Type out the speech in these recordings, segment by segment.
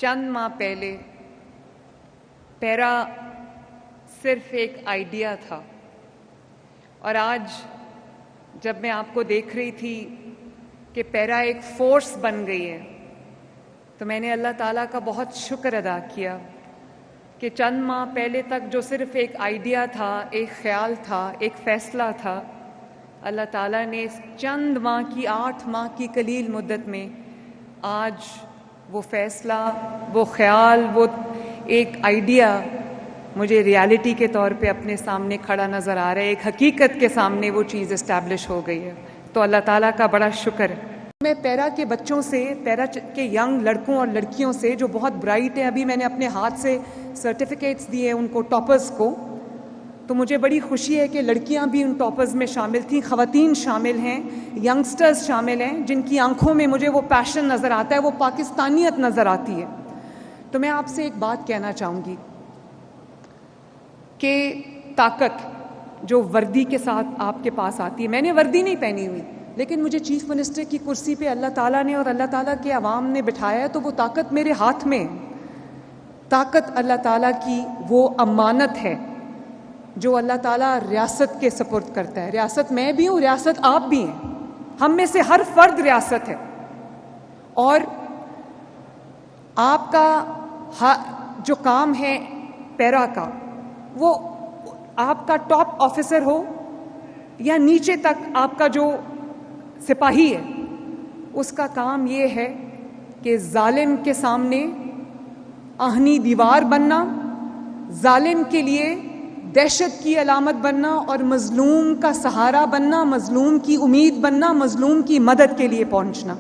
چند ماہ پہلے پیرا صرف ایک آئیڈیا تھا، اور آج جب میں آپ کو دیکھ رہی تھی کہ پیرا ایک فورس بن گئی ہے، تو میں نے اللہ تعالیٰ کا بہت شکر ادا کیا کہ چند ماہ پہلے تک جو صرف ایک آئیڈیا تھا، ایک خیال تھا، ایک فیصلہ تھا، اللہ تعالیٰ نے اس چند ماہ کی 8 ماہ کی قلیل مدت میں آج وہ فیصلہ، وہ خیال، وہ ایک آئیڈیا مجھے ریالٹی کے طور پہ اپنے سامنے کھڑا نظر آ رہا ہے، ایک حقیقت کے سامنے وہ چیز اسٹیبلش ہو گئی ہے۔ تو اللہ تعالیٰ کا بڑا شکر ہے۔ میں پیرا کے بچوں سے، پیرا کے ینگ لڑکوں اور لڑکیوں سے جو بہت برائٹ ہیں، ابھی میں نے اپنے ہاتھ سے سرٹیفکیٹس دیے ان کو، ٹاپرز کو، تو مجھے بڑی خوشی ہے کہ لڑکیاں بھی ان ٹاپرز میں شامل تھیں، خواتین شامل ہیں، ینگسٹرز شامل ہیں، جن کی آنکھوں میں مجھے وہ پیشن نظر آتا ہے، وہ پاکستانیت نظر آتی ہے۔ تو میں آپ سے ایک بات کہنا چاہوں گی کہ طاقت جو وردی کے ساتھ آپ کے پاس آتی ہے، میں نے وردی نہیں پہنی ہوئی، لیکن مجھے چیف منسٹر کی کرسی پہ اللہ تعالیٰ نے اور اللہ تعالیٰ کے عوام نے بٹھایا ہے، تو وہ طاقت میرے ہاتھ میں ہے۔ طاقت اللہ تعالیٰ کی وہ امانت ہے جو اللہ تعالیٰ ریاست کے سپرد کرتا ہے۔ ریاست میں بھی ہوں، ریاست آپ بھی ہیں، ہم میں سے ہر فرد ریاست ہے، اور آپ کا جو کام ہے پیرا کا، وہ آپ کا ٹاپ آفیسر ہو یا نیچے تک آپ کا جو سپاہی ہے، اس کا کام یہ ہے کہ ظالم کے سامنے آہنی دیوار بننا، ظالم کے لیے دہشت کی علامت بننا، اور مظلوم کا سہارا بننا، مظلوم کی امید بننا، مظلوم کی مدد کے لیے پہنچنا۔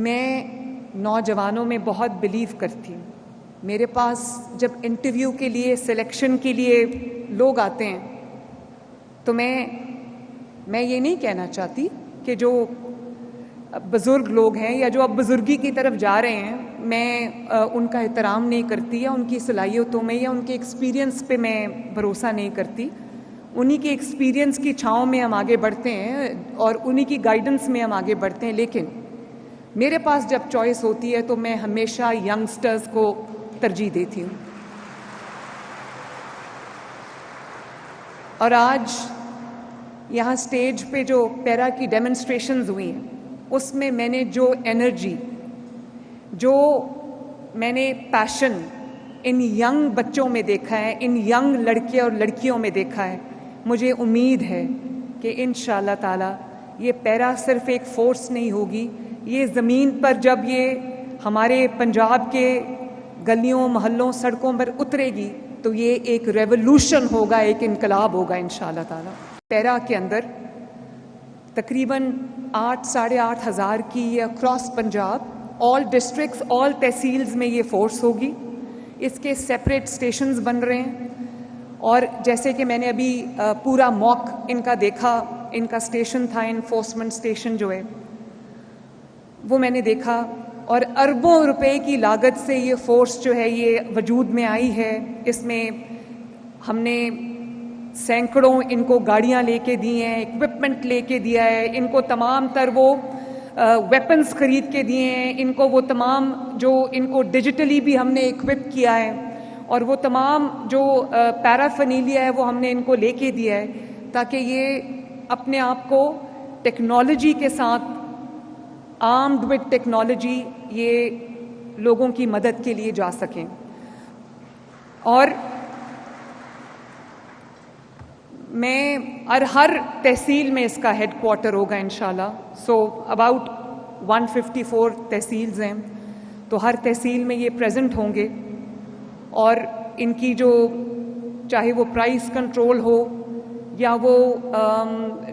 میں نوجوانوں میں بہت بلیو کرتی ہوں۔ میرے پاس جب انٹرویو کے لیے، سلیکشن کے لیے لوگ آتے ہیں، تو میں یہ نہیں کہنا چاہتی کہ جو بزرگ لوگ ہیں یا جو اب بزرگی کی طرف جا رہے ہیں، میں ان کا احترام نہیں کرتی، یا ان کی صلاحیتوں میں یا ان کے ایکسپیرینس پہ میں بھروسہ نہیں کرتی۔ انہی کے ایکسپیرینس کی چھاؤں میں ہم آگے بڑھتے ہیں، اور انہی کی گائیڈنس میں ہم آگے بڑھتے ہیں، لیکن میرے پاس جب چوائس ہوتی ہے تو میں ہمیشہ ینگسٹرز کو ترجیح دیتی ہوں۔ اور آج یہاں سٹیج پہ جو پیرا کی ڈیمنسٹریشنز ہوئی ہیں، اس میں میں نے جو انرجی، جو میں نے پیشن ان ینگ بچوں میں دیکھا ہے، ان ینگ لڑکے اور لڑکیوں میں دیکھا ہے، مجھے امید ہے کہ انشاءاللہ تعالی یہ پیرا صرف ایک فورس نہیں ہوگی، یہ زمین پر جب یہ ہمارے پنجاب کے گلیوں، محلوں، سڑکوں پر اترے گی تو یہ ایک ریولوشن ہوگا، ایک انقلاب ہوگا انشاءاللہ تعالی۔ پیرا کے اندر تقریباً 8,500 ہزار کی یہ اکراس پنجاب، آل ڈسٹرکٹس، آل تحصیلز میں یہ فورس ہوگی۔ اس کے سیپریٹ سٹیشنز بن رہے ہیں، اور جیسے کہ میں نے ابھی پورا موک ان کا دیکھا، ان کا سٹیشن تھا، انفورسمنٹ سٹیشن جو ہے وہ میں نے دیکھا، اور اربوں روپے کی لاگت سے یہ فورس جو ہے یہ وجود میں آئی ہے۔ اس میں ہم نے سینکڑوں ان کو گاڑیاں لے کے دی ہیں، اکوپمنٹ لے کے دیا ہے، ان کو تمام تر وہ ویپنز خرید کے دیے ہیں، ان کو وہ تمام جو ان کو ڈیجیٹلی بھی ہم نے اکوپ کیا ہے، اور وہ تمام جو پیرافنیلیا ہے وہ ہم نے ان کو لے کے دیا ہے، تاکہ یہ اپنے آپ کو ٹیکنالوجی کے ساتھ، آرمڈ وتھ ٹیکنالوجی، یہ لوگوں کی مدد کے لیے جا سکیں۔ اور میں ہر تحصیل میں اس کا ہیڈ کوارٹر ہوگا انشاءاللہ۔ سو اباؤٹ 154 تحصیلز ہیں، تو ہر تحصیل میں یہ پریزنٹ ہوں گے، اور ان کی جو چاہے وہ پرائس کنٹرول ہو یا وہ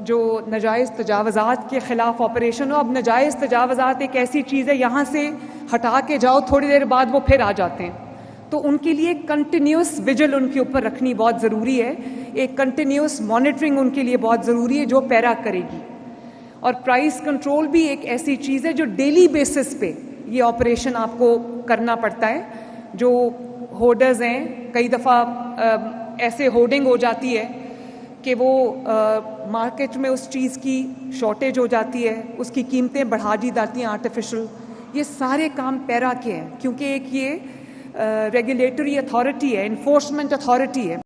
جو ناجائز تجاوزات کے خلاف آپریشن ہو۔ اب ناجائز تجاوزات ایک ایسی چیز ہے، یہاں سے ہٹا کے جاؤ، تھوڑی دیر بعد وہ پھر آ جاتے ہیں، تو ان کے لیے کنٹینیوس ویجل ان کے اوپر رکھنی بہت ضروری ہے، ایک کنٹینیوس مانیٹرنگ ان کے لیے بہت ضروری ہے، جو پیرا کرے گی۔ اور پرائس کنٹرول بھی ایک ایسی چیز ہے جو ڈیلی بیسس پہ یہ آپریشن آپ کو کرنا پڑتا ہے۔ جو ہورڈرز ہیں، کئی دفعہ ایسے ہورڈنگ ہو جاتی ہے کہ وہ مارکیٹ میں اس چیز کی شارٹیج ہو جاتی ہے، اس کی قیمتیں بڑھا دی جاتی ہیں آرٹیفیشل۔ یہ سارے کام پیرا کے ہیں، کیونکہ ایک یہ ریگولیٹری اتھارٹی ہے, انفورسمنٹ اتھارٹی ہے,